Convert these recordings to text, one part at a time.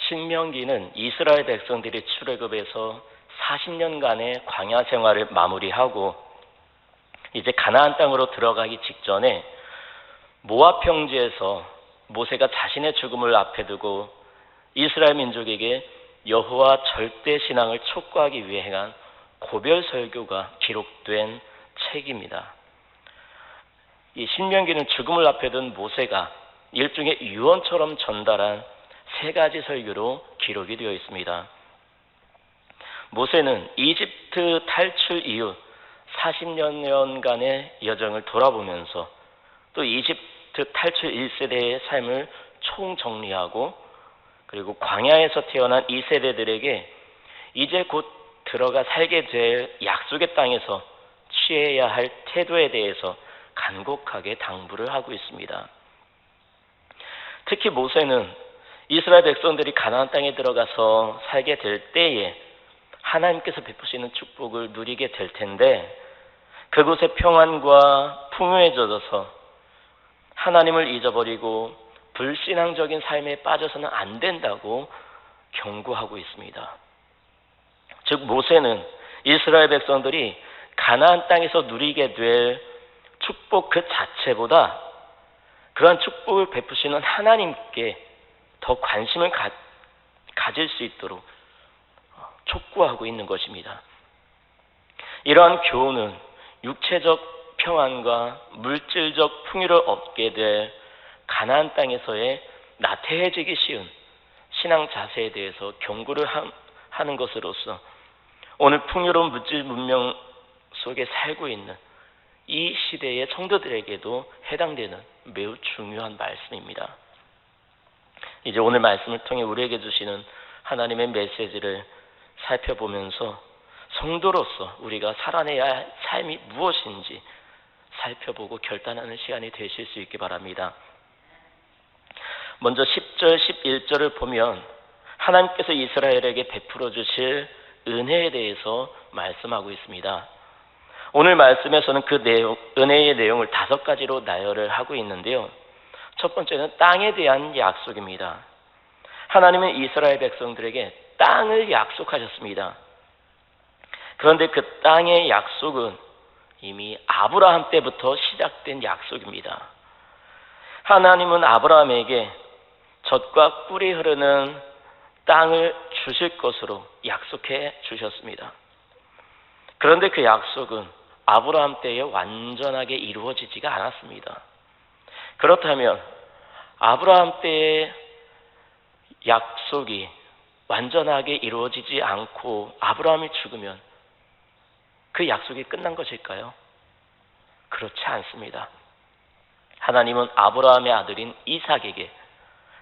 신명기는 이스라엘 백성들이 출애굽에서 40년간의 광야 생활을 마무리하고 이제 가나안 땅으로 들어가기 직전에 모압 평지에서 모세가 자신의 죽음을 앞에 두고 이스라엘 민족에게 여호와 절대 신앙을 촉구하기 위해 행한 고별 설교가 기록된 책입니다. 이 신명기는 죽음을 앞에 둔 모세가 일종의 유언처럼 전달한 3가지 설교로 기록이 되어 있습니다. 모세는 이집트 탈출 이후 40년간의 여정을 돌아보면서 또 이집트 탈출 1세대의 삶을 총정리하고 그리고 광야에서 태어난 2세대들에게 이제 곧 들어가 살게 될 약속의 땅에서 취해야 할 태도에 대해서 간곡하게 당부를 하고 있습니다. 특히 모세는 이스라엘 백성들이 가나안 땅에 들어가서 살게 될 때에 하나님께서 베푸시는 축복을 누리게 될 텐데 그곳의 평안과 풍요에 젖어서 하나님을 잊어버리고 불신앙적인 삶에 빠져서는 안 된다고 경고하고 있습니다. 즉 모세는 이스라엘 백성들이 가나안 땅에서 누리게 될 축복 그 자체보다 그러한 축복을 베푸시는 하나님께 더 관심을 가질 수 있도록 촉구하고 있는 것입니다. 이러한 교훈은 육체적 평안과 물질적 풍요를 얻게 될 가나안 땅에서의 나태해지기 쉬운 신앙 자세에 대해서 경고를 하는 것으로서 오늘 풍요로운 물질 문명 속에 살고 있는 이 시대의 성도들에게도 해당되는 매우 중요한 말씀입니다. 이제 오늘 말씀을 통해 우리에게 주시는 하나님의 메시지를 살펴보면서 성도로서 우리가 살아내야 할 삶이 무엇인지 살펴보고 결단하는 시간이 되실 수 있기 바랍니다. 먼저 10절, 11절을 보면 하나님께서 이스라엘에게 베풀어 주실 은혜에 대해서 말씀하고 있습니다. 오늘 말씀에서는 그 은혜의 내용을 5가지로 나열을 하고 있는데요. 첫 번째는 땅에 대한 약속입니다. 하나님은 이스라엘 백성들에게 땅을 약속하셨습니다. 그런데 그 땅의 약속은 이미 아브라함 때부터 시작된 약속입니다. 하나님은 아브라함에게 젖과 꿀이 흐르는 땅을 주실 것으로 약속해 주셨습니다. 그런데 그 약속은 아브라함 때에 완전하게 이루어지지가 않았습니다. 그렇다면 아브라함 때의 약속이 완전하게 이루어지지 않고 아브라함이 죽으면 그 약속이 끝난 것일까요? 그렇지 않습니다. 하나님은 아브라함의 아들인 이삭에게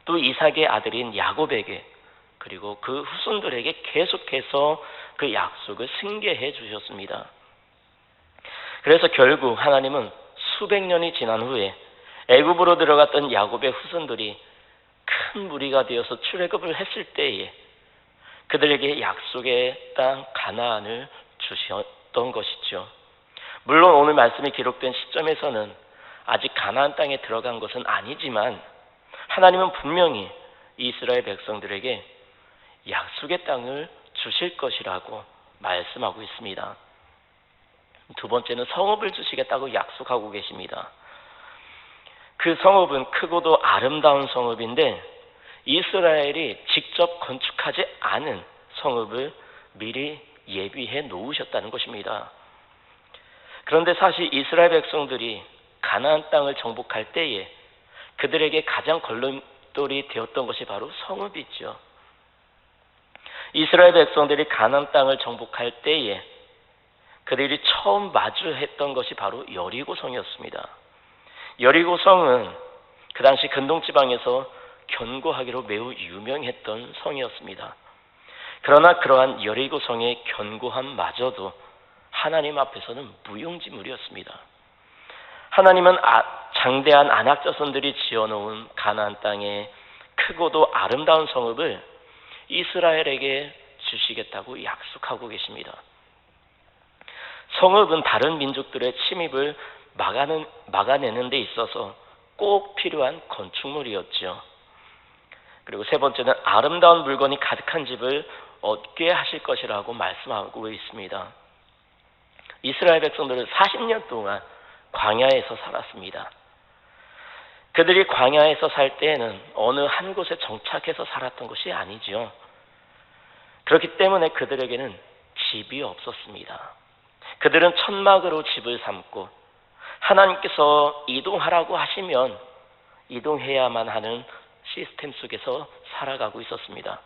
또 이삭의 아들인 야곱에게 그리고 그 후손들에게 계속해서 그 약속을 승계해 주셨습니다. 그래서 결국 하나님은 수백 년이 지난 후에 애굽으로 들어갔던 야곱의 후손들이 큰 무리가 되어서 출애굽을 했을 때에 그들에게 약속의 땅 가나안을 주셨던 것이죠. 물론 오늘 말씀이 기록된 시점에서는 아직 가나안 땅에 들어간 것은 아니지만 하나님은 분명히 이스라엘 백성들에게 약속의 땅을 주실 것이라고 말씀하고 있습니다. 두 번째는 성읍을 주시겠다고 약속하고 계십니다. 그 성읍은 크고도 아름다운 성읍인데 이스라엘이 직접 건축하지 않은 성읍을 미리 예비해 놓으셨다는 것입니다. 그런데 사실 이스라엘 백성들이 가나안 땅을 정복할 때에 그들에게 가장 걸림돌이 되었던 것이 바로 성읍이죠. 이스라엘 백성들이 가나안 땅을 정복할 때에 그들이 처음 마주했던 것이 바로 여리고성이었습니다. 여리고성은 그 당시 근동지방에서 견고하기로 매우 유명했던 성이었습니다. 그러나 그러한 여리고성의 견고함마저도 하나님 앞에서는 무용지물이었습니다. 하나님은 장대한 아낙 자손들이 지어놓은 가나안 땅에 크고도 아름다운 성읍을 이스라엘에게 주시겠다고 약속하고 계십니다. 성읍은 다른 민족들의 침입을 막아내는 데 있어서 꼭 필요한 건축물이었죠. 그리고 세 번째는 아름다운 물건이 가득한 집을 얻게 하실 것이라고 말씀하고 있습니다. 이스라엘 백성들은 40년 동안 광야에서 살았습니다. 그들이 광야에서 살 때에는 어느 한 곳에 정착해서 살았던 것이 아니지요. 그렇기 때문에 그들에게는 집이 없었습니다. 그들은 천막으로 집을 삼고 하나님께서 이동하라고 하시면 이동해야만 하는 시스템 속에서 살아가고 있었습니다.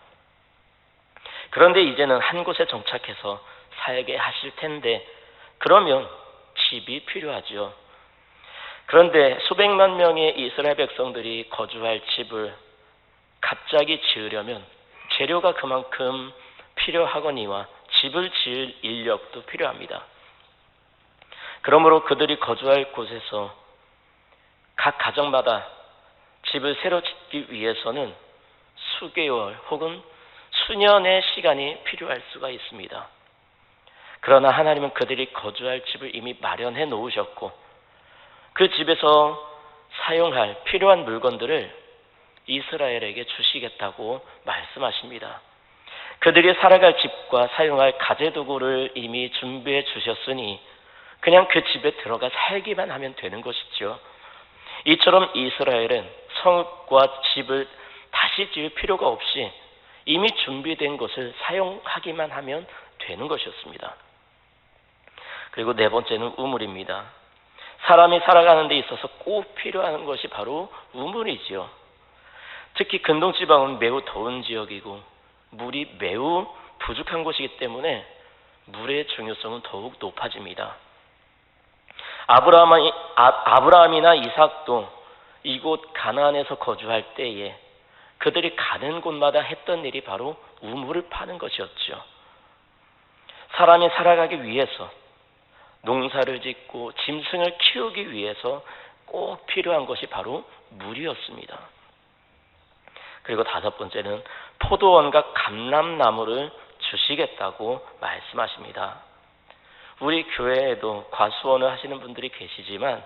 그런데 이제는 한 곳에 정착해서 살게 하실 텐데 그러면 집이 필요하지요. 그런데 수백만 명의 이스라엘 백성들이 거주할 집을 갑자기 지으려면 재료가 그만큼 필요하거니와 집을 지을 인력도 필요합니다. 그러므로 그들이 거주할 곳에서 각 가정마다 집을 새로 짓기 위해서는 수개월 혹은 수년의 시간이 필요할 수가 있습니다. 그러나 하나님은 그들이 거주할 집을 이미 마련해 놓으셨고 그 집에서 사용할 필요한 물건들을 이스라엘에게 주시겠다고 말씀하십니다. 그들이 살아갈 집과 사용할 가재도구를 이미 준비해 주셨으니 그냥 그 집에 들어가 살기만 하면 되는 것이죠. 이처럼 이스라엘은 성읍과 집을 다시 지을 필요가 없이 이미 준비된 것을 사용하기만 하면 되는 것이었습니다. 그리고 네 번째는 우물입니다. 사람이 살아가는 데 있어서 꼭 필요한 것이 바로 우물이지요. 특히 근동지방은 매우 더운 지역이고 물이 매우 부족한 곳이기 때문에 물의 중요성은 더욱 높아집니다. 아브라함이나 이삭도 이곳 가나안에서 거주할 때에 그들이 가는 곳마다 했던 일이 바로 우물을 파는 것이었죠. 사람이 살아가기 위해서 농사를 짓고 짐승을 키우기 위해서 꼭 필요한 것이 바로 물이었습니다. 그리고 다섯 번째는 포도원과 감람나무를 주시겠다고 말씀하십니다. 우리 교회에도 과수원을 하시는 분들이 계시지만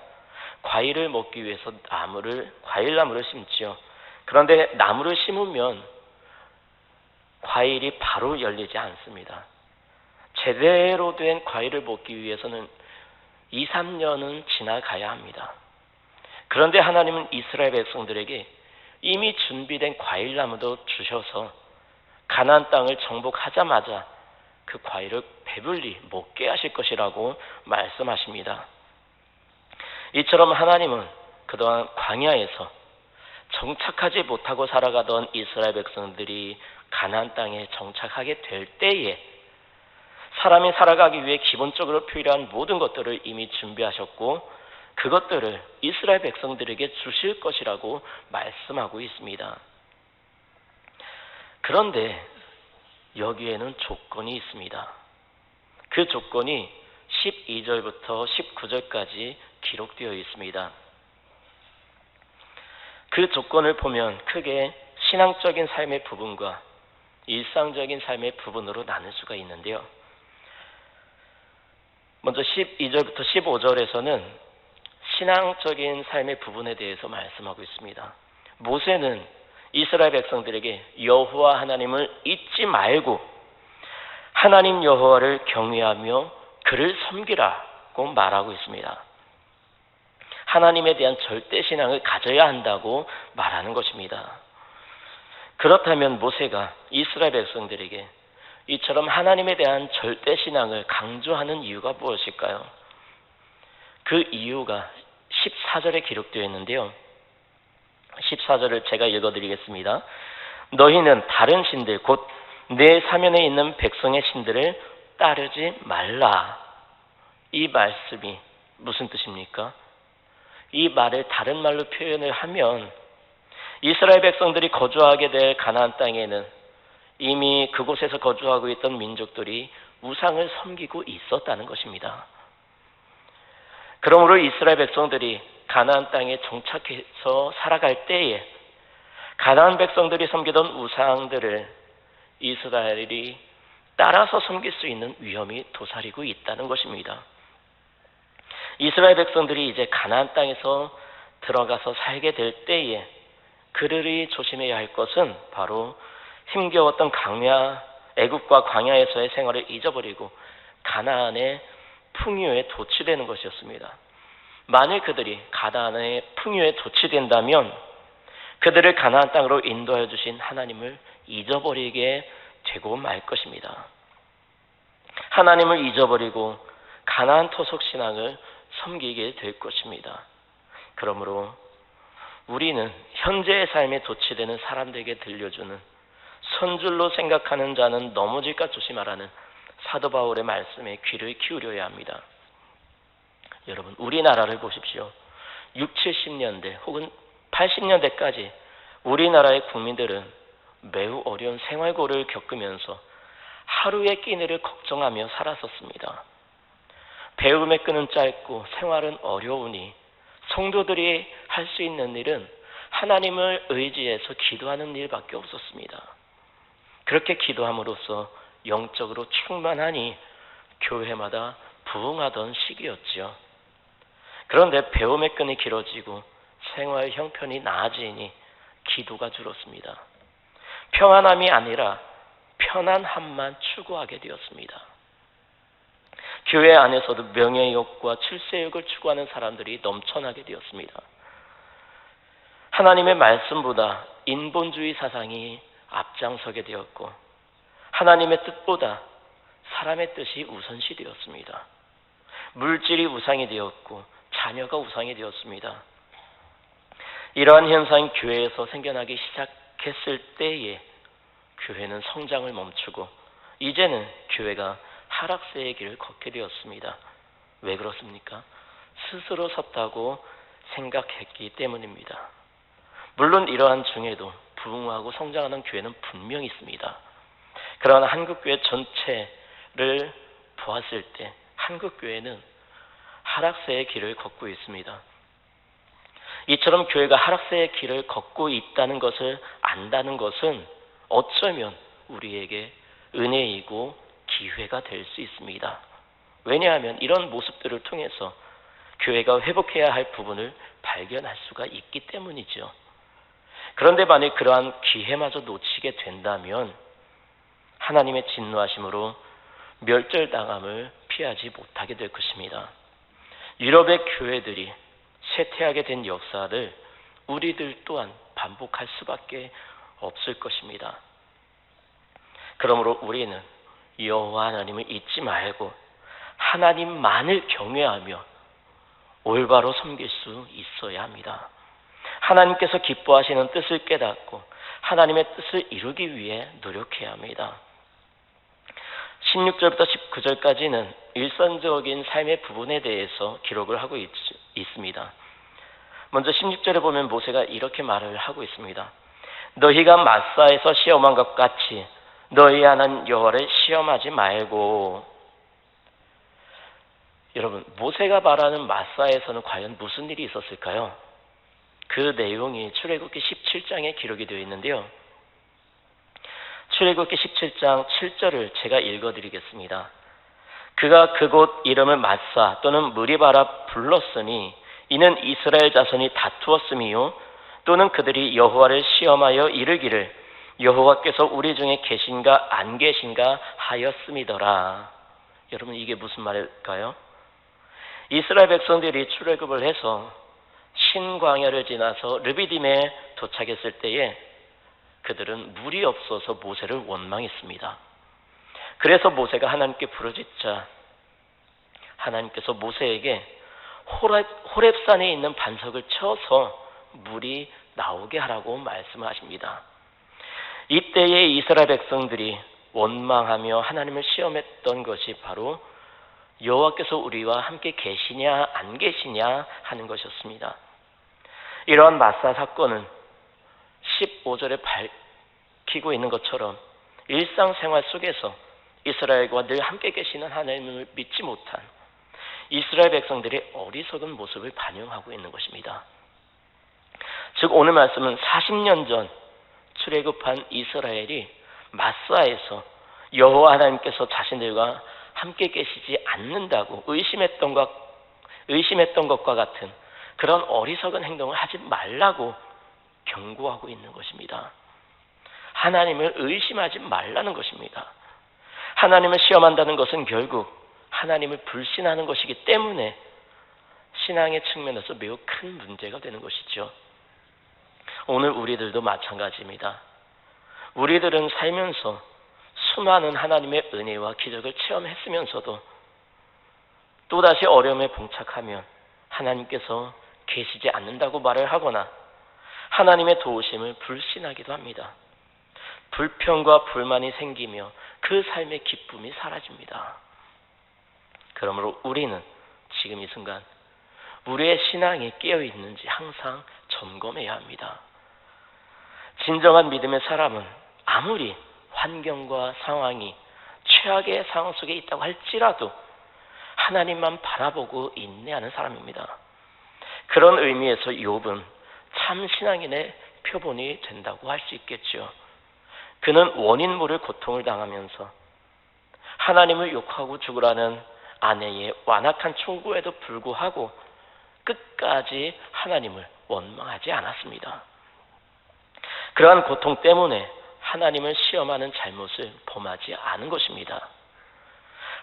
과일을 먹기 위해서 과일나무를 심지요. 그런데 나무를 심으면 과일이 바로 열리지 않습니다. 제대로 된 과일을 먹기 위해서는 2, 3년은 지나가야 합니다. 그런데 하나님은 이스라엘 백성들에게 이미 준비된 과일나무도 주셔서 가나안 땅을 정복하자마자 그 과일을 배불리 먹게 하실 것이라고 말씀하십니다. 이처럼 하나님은 그동안 광야에서 정착하지 못하고 살아가던 이스라엘 백성들이 가나안 땅에 정착하게 될 때에 사람이 살아가기 위해 기본적으로 필요한 모든 것들을 이미 준비하셨고 그것들을 이스라엘 백성들에게 주실 것이라고 말씀하고 있습니다. 그런데 여기에는 조건이 있습니다. 그 조건이 12절부터 19절까지 기록되어 있습니다. 그 조건을 보면 크게 신앙적인 삶의 부분과 일상적인 삶의 부분으로 나눌 수가 있는데요. 먼저 12절부터 15절에서는 신앙적인 삶의 부분에 대해서 말씀하고 있습니다. 모세는 이스라엘 백성들에게 여호와 하나님을 잊지 말고 하나님 여호와를 경외하며 그를 섬기라고 말하고 있습니다. 하나님에 대한 절대 신앙을 가져야 한다고 말하는 것입니다. 그렇다면 모세가 이스라엘 백성들에게 이처럼 하나님에 대한 절대 신앙을 강조하는 이유가 무엇일까요? 그 이유가 14절에 기록되어 있는데요. 14절을 제가 읽어드리겠습니다. 너희는 다른 신들 곧 내 사면에 있는 백성의 신들을 따르지 말라. 이 말씀이 무슨 뜻입니까? 이 말을 다른 말로 표현을 하면 이스라엘 백성들이 거주하게 될 가나안 땅에는 이미 그곳에서 거주하고 있던 민족들이 우상을 섬기고 있었다는 것입니다. 그러므로 이스라엘 백성들이 가나안 땅에 정착해서 살아갈 때에 가나안 백성들이 섬기던 우상들을 이스라엘이 따라서 섬길 수 있는 위험이 도사리고 있다는 것입니다. 이스라엘 백성들이 이제 가나안 땅에서 들어가서 살게 될 때에 그들이 조심해야 할 것은 바로 힘겨웠던 애굽과 광야에서의 생활을 잊어버리고 가나안의 풍요에 도취되는 것이었습니다. 만일 그들이 가나안의 풍요에 도취된다면 그들을 가나안 땅으로 인도하여 주신 하나님을 잊어버리게 되고 말 것입니다. 하나님을 잊어버리고 가나안 토속 신앙을 섬기게 될 것입니다. 그러므로 우리는 현재의 삶에 도취되는 사람들에게 들려주는 선줄로 생각하는 자는 넘어질까 조심하라는 사도 바울의 말씀에 귀를 기울여야 합니다. 여러분, 우리나라를 보십시오. 60, 70년대 혹은 80년대까지 우리나라의 국민들은 매우 어려운 생활고를 겪으면서 하루의 끼니를 걱정하며 살았었습니다. 배움의 끈은 짧고 생활은 어려우니 성도들이 할 수 있는 일은 하나님을 의지해서 기도하는 일밖에 없었습니다. 그렇게 기도함으로써 영적으로 충만하니 교회마다 부흥하던 시기였지요. 그런데 배움의 끈이 길어지고 생활 형편이 나아지니 기도가 줄었습니다. 평안함이 아니라 편안함만 추구하게 되었습니다. 교회 안에서도 명예욕과 출세욕을 추구하는 사람들이 넘쳐나게 되었습니다. 하나님의 말씀보다 인본주의 사상이 앞장서게 되었고 하나님의 뜻보다 사람의 뜻이 우선시 되었습니다. 물질이 우상이 되었고 자녀가 우상이 되었습니다. 이러한 현상이 교회에서 생겨나기 시작했을 때에 교회는 성장을 멈추고 이제는 교회가 하락세의 길을 걷게 되었습니다. 왜 그렇습니까? 스스로 섰다고 생각했기 때문입니다. 물론 이러한 중에도 부흥하고 성장하는 교회는 분명히 있습니다. 그러나 한국교회 전체를 보았을 때 한국교회는 하락세의 길을 걷고 있습니다. 이처럼 교회가 하락세의 길을 걷고 있다는 것을 안다는 것은 어쩌면 우리에게 은혜이고 기회가 될 수 있습니다. 왜냐하면 이런 모습들을 통해서 교회가 회복해야 할 부분을 발견할 수가 있기 때문이죠. 그런데 만약 그러한 기회마저 놓치게 된다면 하나님의 진노하심으로 멸절당함을 피하지 못하게 될 것입니다. 유럽의 교회들이 쇠퇴하게 된 역사를 우리들 또한 반복할 수밖에 없을 것입니다. 그러므로 우리는 여호와 하나님을 잊지 말고 하나님만을 경외하며 올바로 섬길 수 있어야 합니다. 하나님께서 기뻐하시는 뜻을 깨닫고 하나님의 뜻을 이루기 위해 노력해야 합니다. 16절부터 19절까지는 일선적인 삶의 부분에 대해서 기록을 하고 있습니다. 먼저 16절에 보면 모세가 이렇게 말을 하고 있습니다. 너희가 마사에서 시험한 것 같이 너희 하나님 여호와를 시험하지 말고. 여러분, 모세가 말하는 마사에서는 과연 무슨 일이 있었을까요? 그 내용이 출애굽기 17장에 기록이 되어 있는데요. 출애굽기 17장 7절을 제가 읽어드리겠습니다. 그가 그곳 이름을 마사 또는 무리바라 불렀으니 이는 이스라엘 자손이 다투었음이요 또는 그들이 여호와를 시험하여 이르기를 여호와께서 우리 중에 계신가 안 계신가 하였음이더라. 여러분, 이게 무슨 말일까요? 이스라엘 백성들이 출애굽을 해서 신광야를 지나서 르비딤에 도착했을 때에 그들은 물이 없어서 모세를 원망했습니다. 그래서 모세가 하나님께 부르짖자 하나님께서 모세에게 호렙산에 있는 반석을 쳐서 물이 나오게 하라고 말씀하십니다. 이때에 이스라엘 백성들이 원망하며 하나님을 시험했던 것이 바로 여호와께서 우리와 함께 계시냐 안 계시냐 하는 것이었습니다. 이러한 마사 사건은 15절에 밝히고 있는 것처럼 일상생활 속에서 이스라엘과 늘 함께 계시는 하나님을 믿지 못한 이스라엘 백성들의 어리석은 모습을 반영하고 있는 것입니다. 즉 오늘 말씀은 40년 전 출애굽한 이스라엘이 마사에서 여호와 하나님께서 자신들과 함께 계시지 않는다고 의심했던 것과 같은 그런 어리석은 행동을 하지 말라고 경고하고 있는 것입니다. 하나님을 의심하지 말라는 것입니다. 하나님을 시험한다는 것은 결국 하나님을 불신하는 것이기 때문에 신앙의 측면에서 매우 큰 문제가 되는 것이죠. 오늘 우리들도 마찬가지입니다. 우리들은 살면서 수많은 하나님의 은혜와 기적을 체험했으면서도 또다시 어려움에 봉착하면 하나님께서 계시지 않는다고 말을 하거나 하나님의 도우심을 불신하기도 합니다. 불평과 불만이 생기며 그 삶의 기쁨이 사라집니다. 그러므로 우리는 지금 이 순간 우리의 신앙이 깨어있는지 항상 점검해야 합니다. 진정한 믿음의 사람은 아무리 환경과 상황이 최악의 상황 속에 있다고 할지라도 하나님만 바라보고 인내하는 사람입니다. 그런 의미에서 욥은 참 신앙인의 표본이 된다고 할 수 있겠죠. 그는 원인 모를 고통을 당하면서 하나님을 욕하고 죽으라는 아내의 완악한 충고에도 불구하고 끝까지 하나님을 원망하지 않았습니다. 그러한 고통 때문에 하나님을 시험하는 잘못을 범하지 않은 것입니다.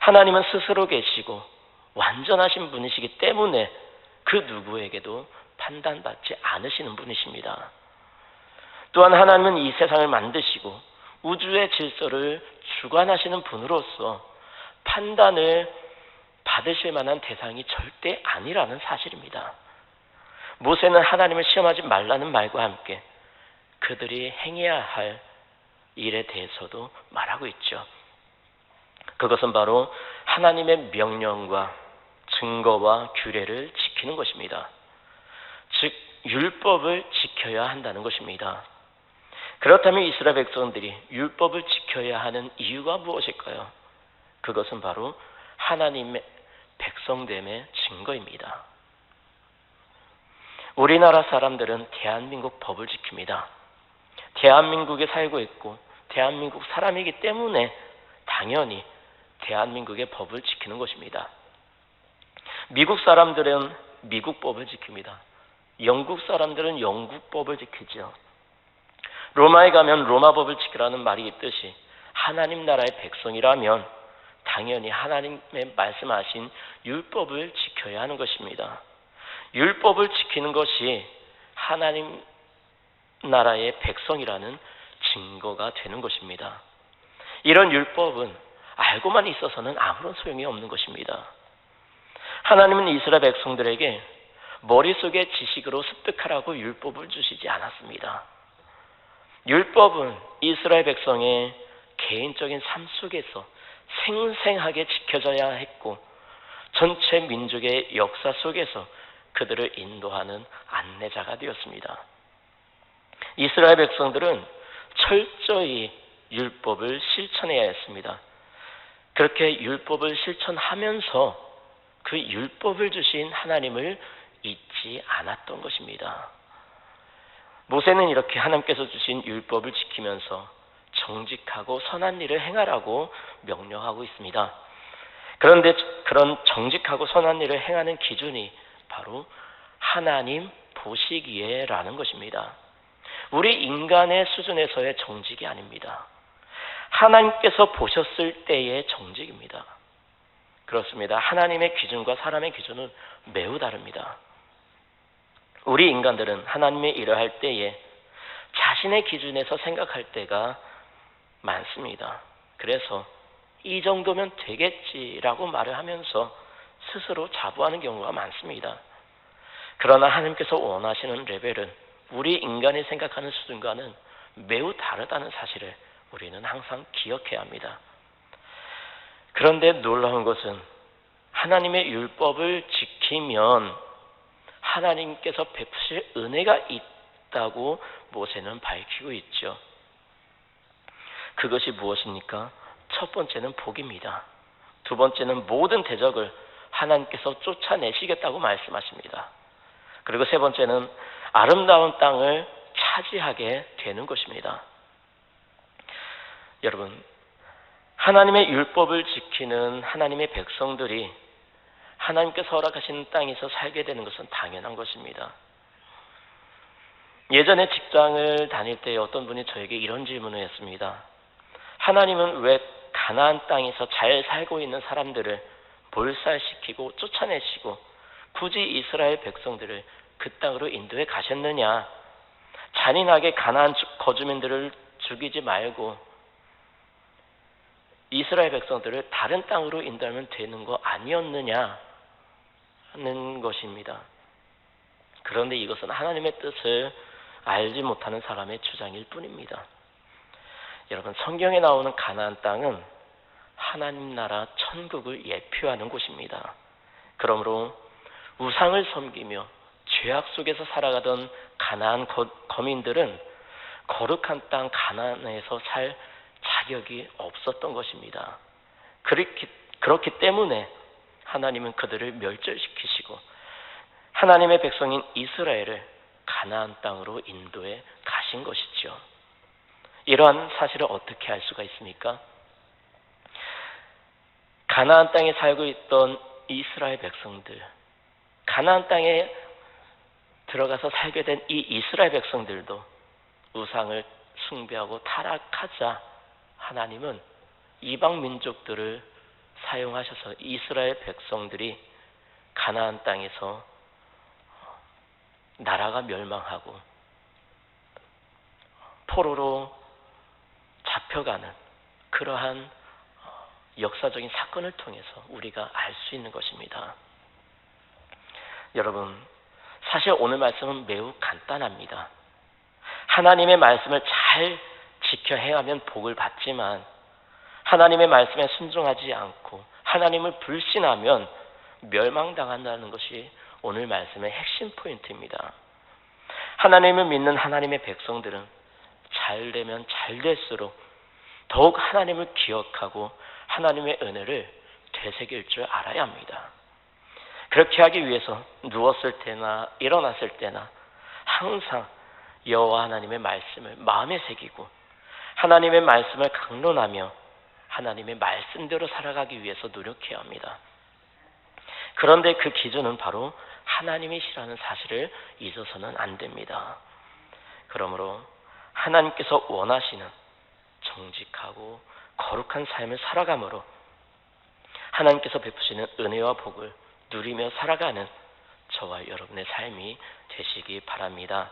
하나님은 스스로 계시고 완전하신 분이시기 때문에 그 누구에게도 판단받지 않으시는 분이십니다. 또한 하나님은 이 세상을 만드시고 우주의 질서를 주관하시는 분으로서 판단을 받으실 만한 대상이 절대 아니라는 사실입니다. 모세는 하나님을 시험하지 말라는 말과 함께 그들이 행해야 할 일에 대해서도 말하고 있죠. 그것은 바로 하나님의 명령과 증거와 규례를 지키는 것입니다. 즉 율법을 지켜야 한다는 것입니다. 그렇다면 이스라엘 백성들이 율법을 지켜야 하는 이유가 무엇일까요? 그것은 바로 하나님의 백성됨의 증거입니다. 우리나라 사람들은 대한민국 법을 지킵니다. 대한민국에 살고 있고 대한민국 사람이기 때문에 당연히 대한민국의 법을 지키는 것입니다. 미국 사람들은 미국 법을 지킵니다. 영국 사람들은 영국 법을 지키죠. 로마에 가면 로마 법을 지키라는 말이 있듯이 하나님 나라의 백성이라면 당연히 하나님의 말씀하신 율법을 지켜야 하는 것입니다. 율법을 지키는 것이 하나님 나라의 백성이라는 증거가 되는 것입니다. 이런 율법은 알고만 있어서는 아무런 소용이 없는 것입니다. 하나님은 이스라엘 백성들에게 머릿속에 지식으로 습득하라고 율법을 주시지 않았습니다. 율법은 이스라엘 백성의 개인적인 삶 속에서 생생하게 지켜져야 했고 전체 민족의 역사 속에서 그들을 인도하는 안내자가 되었습니다. 이스라엘 백성들은 철저히 율법을 실천해야 했습니다. 그렇게 율법을 실천하면서 그 율법을 주신 하나님을 잊지 않았던 것입니다. 모세는 이렇게 하나님께서 주신 율법을 지키면서 정직하고 선한 일을 행하라고 명령하고 있습니다. 그런데 그런 정직하고 선한 일을 행하는 기준이 바로 하나님 보시기에라는 것입니다. 우리 인간의 수준에서의 정직이 아닙니다. 하나님께서 보셨을 때의 정직입니다. 그렇습니다. 하나님의 기준과 사람의 기준은 매우 다릅니다. 우리 인간들은 하나님의 일을 할 때에 자신의 기준에서 생각할 때가 많습니다. 그래서 이 정도면 되겠지라고 말을 하면서 스스로 자부하는 경우가 많습니다. 그러나 하나님께서 원하시는 레벨은 우리 인간이 생각하는 수준과는 매우 다르다는 사실을 우리는 항상 기억해야 합니다. 그런데 놀라운 것은 하나님의 율법을 지키면 하나님께서 베푸실 은혜가 있다고 모세는 밝히고 있죠. 그것이 무엇입니까? 첫 번째는 복입니다. 두 번째는 모든 대적을 하나님께서 쫓아내시겠다고 말씀하십니다. 그리고 세 번째는 아름다운 땅을 차지하게 되는 것입니다. 여러분, 하나님의 율법을 지키는 하나님의 백성들이 하나님께서 허락하신 땅에서 살게 되는 것은 당연한 것입니다. 예전에 직장을 다닐 때 어떤 분이 저에게 이런 질문을 했습니다. 하나님은 왜 가나안 땅에서 잘 살고 있는 사람들을 몰살시키고 쫓아내시고 굳이 이스라엘 백성들을 그 땅으로 인도해 가셨느냐? 잔인하게 가나안 거주민들을 죽이지 말고 이스라엘 백성들을 다른 땅으로 인도하면 되는 거 아니었느냐 하는 것입니다. 그런데 이것은 하나님의 뜻을 알지 못하는 사람의 주장일 뿐입니다. 여러분, 성경에 나오는 가나안 땅은 하나님 나라 천국을 예표하는 곳입니다. 그러므로 우상을 섬기며 죄악 속에서 살아가던 가나안 거민들은 거룩한 땅 가나안에서 살 자격이 없었던 것입니다. 그렇기 때문에 하나님은 그들을 멸절시키시고 하나님의 백성인 이스라엘을 가나안 땅으로 인도해 가신 것이죠. 이러한 사실을 어떻게 알 수가 있습니까? 가나안 땅에 살고 있던 이스라엘 백성들, 가나안 땅에 들어가서 살게 된 이 이스라엘 백성들도 우상을 숭배하고 타락하자 하나님은 이방 민족들을 사용하셔서 이스라엘 백성들이 가나안 땅에서 나라가 멸망하고 포로로 잡혀가는 그러한 역사적인 사건을 통해서 우리가 알 수 있는 것입니다. 여러분, 사실 오늘 말씀은 매우 간단합니다. 하나님의 말씀을 잘 지켜 행하면 복을 받지만 하나님의 말씀에 순종하지 않고 하나님을 불신하면 멸망당한다는 것이 오늘 말씀의 핵심 포인트입니다. 하나님을 믿는 하나님의 백성들은 잘 되면 잘 될수록 더욱 하나님을 기억하고 하나님의 은혜를 되새길 줄 알아야 합니다. 그렇게 하기 위해서 누웠을 때나 일어났을 때나 항상 여호와 하나님의 말씀을 마음에 새기고 하나님의 말씀을 강론하며 하나님의 말씀대로 살아가기 위해서 노력해야 합니다. 그런데 그 기준은 바로 하나님이시라는 사실을 잊어서는 안 됩니다. 그러므로 하나님께서 원하시는 정직하고 거룩한 삶을 살아감으로 하나님께서 베푸시는 은혜와 복을 누리며 살아가는 저와 여러분의 삶이 되시기 바랍니다.